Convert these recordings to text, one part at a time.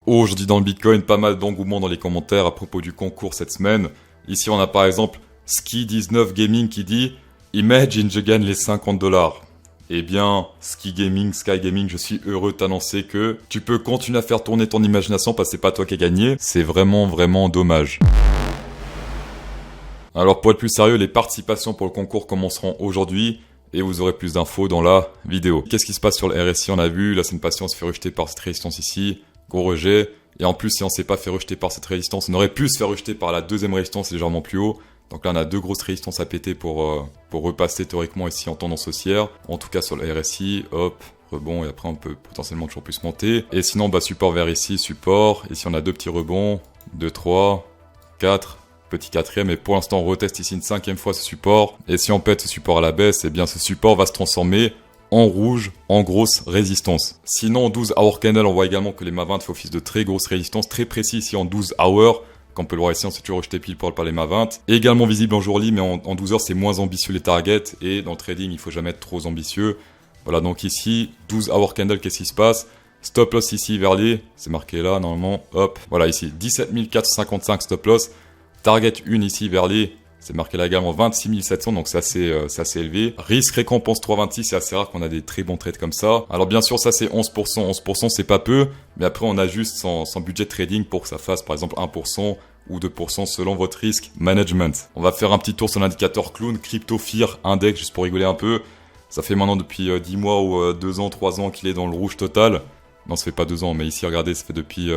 Aujourd'hui dans le Bitcoin, pas mal d'engouement dans les commentaires à propos du concours cette semaine. Ici on a par exemple Ski19 Gaming qui dit « Imagine je gagne les 50 $. Eh bien, Ski Gaming, Sky Gaming, je suis heureux de t'annoncer que tu peux continuer à faire tourner ton imagination parce que c'est pas toi qui as gagné. C'est vraiment dommage. Alors pour être plus sérieux, les participations pour le concours commenceront aujourd'hui et vous aurez plus d'infos dans la vidéo. Qu'est-ce qui se passe sur le RSI? On a vu, la semaine passée on se fait rejeter par cette résistance ici, gros rejet. Et en plus, si on s'est pas fait rejeter par cette résistance, on aurait pu se faire rejeter par la deuxième résistance légèrement plus haut. Donc là, on a deux grosses résistances à péter pour repasser théoriquement ici en tendance haussière. En tout cas, sur le RSI, hop, rebond, et après, on peut potentiellement toujours plus monter. Et sinon, bah, support vers ici, support. Ici, on a deux petits rebonds, 2, 3, 4, petit quatrième. Et pour l'instant, on reteste ici une cinquième fois ce support. Et si on pète ce support à la baisse, eh bien, ce support va se transformer en rouge, en grosse résistance. Sinon, en 12 hour candle, on voit également que les MA20 font office de très grosses résistances, très précis ici en 12 hours. Comme on peut le voir ici, on s'est toujours rejeté pile par les MA20. Et également visible en jour lit, mais en 12 heures, c'est moins ambitieux les targets. Et dans le trading, il faut jamais être trop ambitieux. Voilà, donc ici, 12 hour candle, qu'est-ce qui se passe? Stop loss ici vers les, c'est marqué là, normalement, hop. Voilà, ici, 17 455 stop loss. Target 1 ici vers les, c'est marqué là également 26 700, donc c'est assez élevé. Risque récompense 3,26, c'est assez rare qu'on a des très bons trades comme ça. Alors bien sûr, ça c'est 11%. 11% c'est pas peu, mais après on ajuste son budget trading pour que ça fasse par exemple 1% ou 2% selon votre risque management. On va faire un petit tour sur l'indicateur clown, Crypto Fear Index, juste pour rigoler un peu. Ça fait maintenant depuis 10 mois ou 2 ans, 3 ans qu'il est dans le rouge total. Non, ça fait pas 2 ans, mais ici regardez, ça fait depuis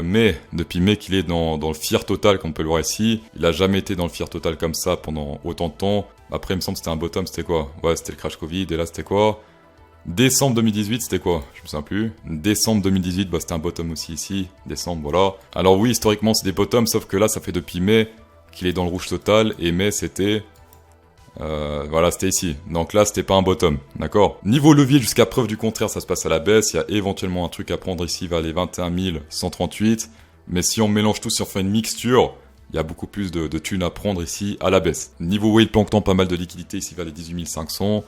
mai qu'il est dans le fear total, comme on peut le voir ici. Il a jamais été dans le fear total comme ça pendant autant de temps. Après, il me semble que c'était un bottom, c'était quoi? Ouais, c'était le crash Covid, et là c'était quoi? Décembre 2018, c'était quoi? Je me souviens plus. Décembre 2018, bah c'était un bottom aussi ici. Décembre, voilà. Alors oui, historiquement c'est des bottoms, sauf que là ça fait depuis mai qu'il est dans le rouge total, et mai c'était... voilà, c'était ici. Donc là, c'était pas un bottom, d'accord? Niveau levier, jusqu'à preuve du contraire, ça se passe à la baisse. Il y a éventuellement un truc à prendre ici vers les 21 138. Mais si on mélange tout, si on fait une mixture, il y a beaucoup plus de thunes à prendre ici à la baisse. Niveau whale plankton, pas mal de liquidité ici vers les 18 500.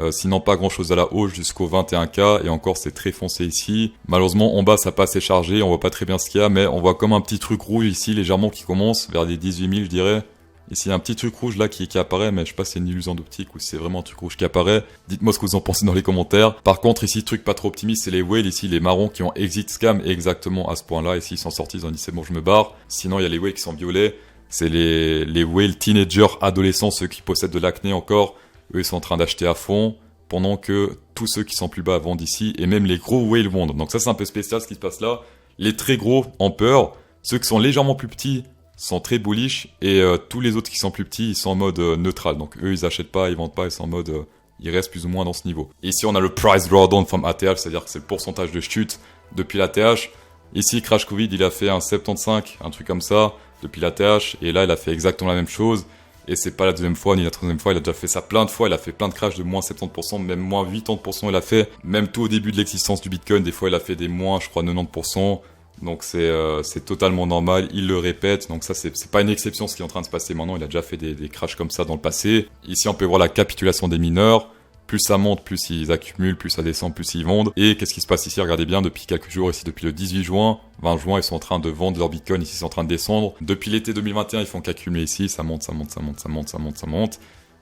Sinon, pas grand chose à la hausse jusqu'au 21K. Et encore, c'est très foncé ici. Malheureusement, en bas, ça n'a pas assez chargé. On voit pas très bien ce qu'il y a, mais on voit comme un petit truc rouge ici, légèrement, qui commence vers les 18 000, je dirais. Ici, il y a un petit truc rouge là qui apparaît, mais je sais pas si c'est une illusion d'optique ou si c'est vraiment un truc rouge qui apparaît. Dites-moi ce que vous en pensez dans les commentaires. Par contre, ici, truc pas trop optimiste, c'est les whales, ici, les marrons qui ont exit scam exactement à ce point-là. Ici, ils sont sortis, ils ont dit c'est bon, je me barre. Sinon, il y a les whales qui sont violets. C'est les whales teenagers, adolescents, ceux qui possèdent de l'acné encore. Eux, ils sont en train d'acheter à fond, pendant que tous ceux qui sont plus bas vendent ici, et même les gros whales vendent. Donc ça, c'est un peu spécial ce qui se passe là. Les très gros ont peur. Ceux qui sont légèrement plus petits sont très bullish, et tous les autres qui sont plus petits, ils sont en mode neutral. Donc eux, ils achètent pas, ils vendent pas, ils sont en mode... ils restent plus ou moins dans ce niveau. Et ici, on a le price drawdown from ATH, c'est-à-dire que c'est le pourcentage de chute depuis l'ATH. Ici, crash Covid, il a fait un 75, un truc comme ça, depuis l'ATH. Et là, il a fait exactement la même chose. Et c'est pas la deuxième fois, ni la troisième fois, il a déjà fait ça plein de fois. Il a fait plein de crashs de moins 70%, même moins 80%, il a fait. Même tout au début de l'existence du Bitcoin, des fois, il a fait des moins, je crois, 90%. Donc c'est totalement normal, il le répète, donc ça c'est pas une exception ce qui est en train de se passer maintenant, il a déjà fait des crashs comme ça dans le passé. Ici on peut voir la capitulation des mineurs, plus ça monte, plus ils accumulent, plus ça descend, plus ils vendent. Et qu'est-ce qui se passe ici? Regardez bien, depuis quelques jours, ici depuis le 18 juin, 20 juin, ils sont en train de vendre leur Bitcoin, ici c'est en train de descendre. Depuis l'été 2021, ils font qu'accumuler ici, ça monte.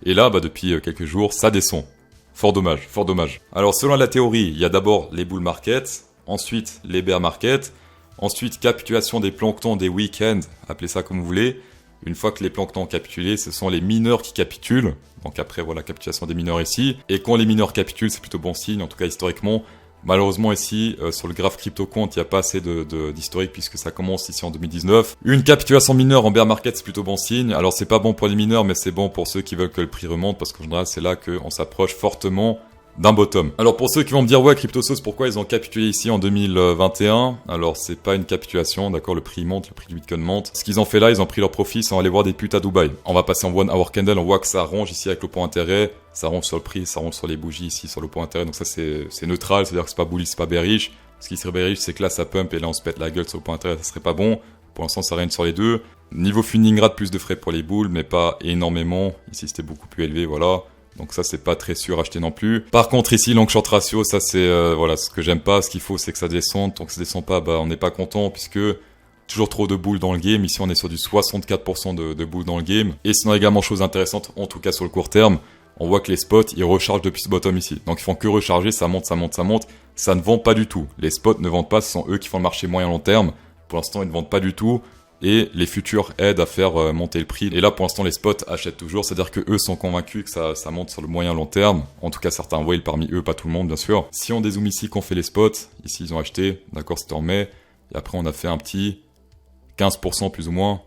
Et là, bah depuis quelques jours, ça descend. Fort dommage. Alors selon la théorie, il y a d'abord les bull markets, ensuite les bear markets. Ensuite, capitulation des planctons des week-ends, appelez ça comme vous voulez. Une fois que les planctons ont capitulé, ce sont les mineurs qui capitulent. Donc après, voilà, capitulation des mineurs ici. Et quand les mineurs capitulent, c'est plutôt bon signe, en tout cas historiquement. Malheureusement ici, sur le graphe CryptoQuant, il n'y a pas assez d'historique puisque ça commence ici en 2019. Une capitulation mineure en bear market, c'est plutôt bon signe. Alors c'est pas bon pour les mineurs, mais c'est bon pour ceux qui veulent que le prix remonte parce qu'en général, c'est là qu'on s'approche fortement d'un bottom. Alors pour ceux qui vont me dire ouais CryptoSauce pourquoi ils ont capitulé ici en 2021, alors c'est pas une capitulation, d'accord, le prix monte, le prix du Bitcoin monte. Ce qu'ils ont fait là, ils ont pris leur profit sans aller voir des putes à Dubaï. On va passer en 1 hour candle, on voit que ça ronge ici avec le point d'intérêt, ça ronge sur le prix, ça ronge sur les bougies ici sur le point d'intérêt, donc ça c'est neutral, c'est-à-dire que c'est pas bullish, c'est pas bearish. Ce qui serait bearish c'est que là ça pump et là on se pète la gueule sur le point d'intérêt, ça serait pas bon. Pour l'instant ça règne sur les deux. Niveau funding rate, plus de frais pour les boules mais pas énormément, ici c'était beaucoup plus élevé, voilà. Donc ça, c'est pas très sûr à acheter non plus. Par contre, ici, long short ratio, ça c'est voilà, ce que j'aime pas. Ce qu'il faut, c'est que ça descende. Tant que ça descend pas, on n'est pas content puisque toujours trop de boules dans le game. Ici, on est sur du 64% de boules dans le game. Et sinon, également, chose intéressante, en tout cas sur le court terme, on voit que les spots, ils rechargent depuis ce bottom ici. Donc ils font que recharger, ça monte, ça monte, ça monte. Ça ne vend pas du tout. Les spots ne vendent pas, ce sont eux qui font le marché moyen long terme. Pour l'instant, ils ne vendent pas du tout. Et les futurs aident à faire monter le prix. Et là, pour l'instant, les spots achètent toujours. C'est-à-dire que eux sont convaincus que ça monte sur le moyen long terme. En tout cas, certains whales parmi eux, pas tout le monde, bien sûr. Si on dézoome ici, qu'on fait les spots, ici, ils ont acheté. D'accord, c'était en mai. Et après, on a fait un petit 15% plus ou moins.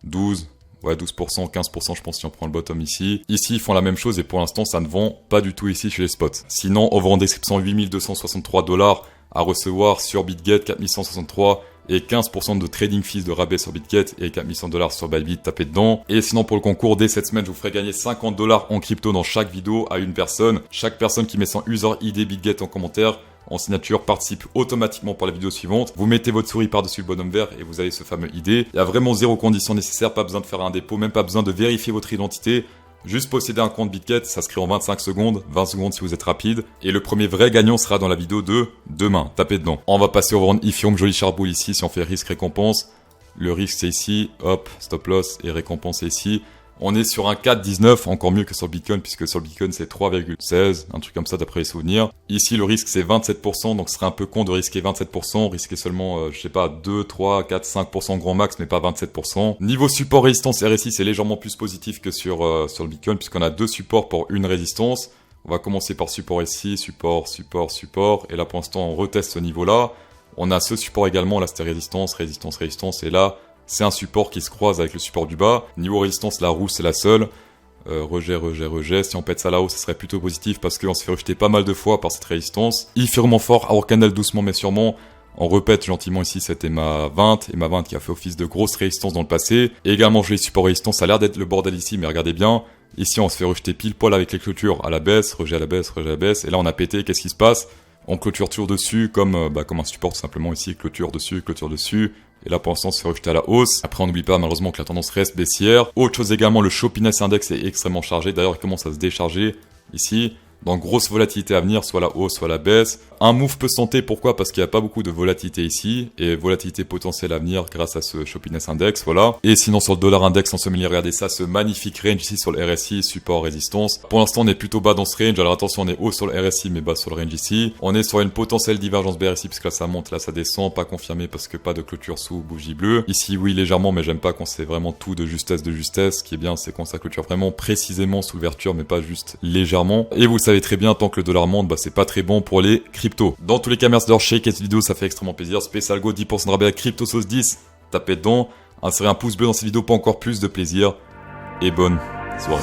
12%, 15%, je pense, si on prend le bottom ici. Ici, ils font la même chose et pour l'instant, ça ne vend pas du tout ici chez les spots. Sinon, on vend en description 8263 $ à recevoir sur BitGet, 4163 et 15% de trading fees de rabais sur BitGet et 4100 $ sur Bybit, tapez dedans. Et sinon pour le concours, dès cette semaine, je vous ferai gagner 50 $ en crypto dans chaque vidéo à une personne. Chaque personne qui met son user ID BitGet en commentaire, en signature, participe automatiquement pour la vidéo suivante. Vous mettez votre souris par-dessus le bonhomme vert et vous avez ce fameux ID. Il y a vraiment zéro condition nécessaire, pas besoin de faire un dépôt, même pas besoin de vérifier votre identité. Juste posséder un compte BitGet, ça se crée en 25 secondes, 20 secondes si vous êtes rapide. Et le premier vrai gagnant sera dans la vidéo de demain, tapez dedans. On va passer au round Ethereum, joli charboule ici, si on fait risque-récompense. Le risque c'est ici, hop, stop loss et récompense c'est ici. On est sur un 4,19, encore mieux que sur le Bitcoin, puisque sur le Bitcoin c'est 3,16, un truc comme ça d'après les souvenirs. Ici le risque c'est 27%, donc ce serait un peu con de risquer 27%, risquer seulement, je sais pas, 2, 3, 4, 5% grand max, mais pas 27%. Niveau support résistance RSI, c'est légèrement plus positif que sur le Bitcoin, puisqu'on a deux supports pour une résistance. On va commencer par support ici, support, support, support, et là pour l'instant on reteste ce niveau-là. On a ce support également, là c'était résistance, résistance, résistance, et là c'est un support qui se croise avec le support du bas. Niveau résistance, la rouge c'est la seule. Rejet, rejet, rejet. Si on pète ça là-haut, ça serait plutôt positif parce qu'on se fait rejeter pas mal de fois par cette résistance. Ethereum fort, Our Candle doucement mais sûrement. On répète gentiment ici, c'était ma 20, et ma 20 qui a fait office de grosse résistance dans le passé. Et également, je les support résistance, ça a l'air d'être le bordel ici, mais regardez bien. Ici, on se fait rejeter pile poil avec les clôtures à la baisse, rejet à la baisse, rejet à la baisse. Et là, on a pété, qu'est-ce qui se passe? On clôture toujours dessus, comme un support tout simplement ici, clôture dessus, clôture dessus. Et là, pour l'instant, on se fait rejeter à la hausse. Après, on n'oublie pas, malheureusement, que la tendance reste baissière. Autre chose également, le Shoppiness Index est extrêmement chargé. D'ailleurs, il commence à se décharger ici. Donc, grosse volatilité à venir, soit la hausse, soit la baisse. Un move peut se tenter, pourquoi? Parce qu'il n'y a pas beaucoup de volatilité ici. Et volatilité potentielle à venir grâce à ce Shoppiness Index, voilà. Et sinon, sur le dollar index, en semi, regardez ça, ce magnifique range ici sur le RSI, support, résistance. Pour l'instant, on est plutôt bas dans ce range. Alors attention, on est haut sur le RSI, mais bas sur le range ici. On est sur une potentielle divergence BRSI, puisque là, ça monte, là, ça descend. Pas confirmé parce que pas de clôture sous bougie bleue. Ici, oui, légèrement, mais j'aime pas quand c'est vraiment tout de justesse, de justesse. Ce qui est bien, c'est quand ça clôture vraiment précisément sous l'ouverture, mais pas juste légèrement. Et vous le savez très bien, tant que le dollar monte, c'est pas très bon pour les cryptos. Dans tous les cas, merci d'avoir checké cette vidéo, ça fait extrêmement plaisir. Spécial Go, 10% de rabais à Crypto Sauce 10. Tapez dedans, insérez un pouce bleu dans cette vidéo pour encore plus de plaisir. Et bonne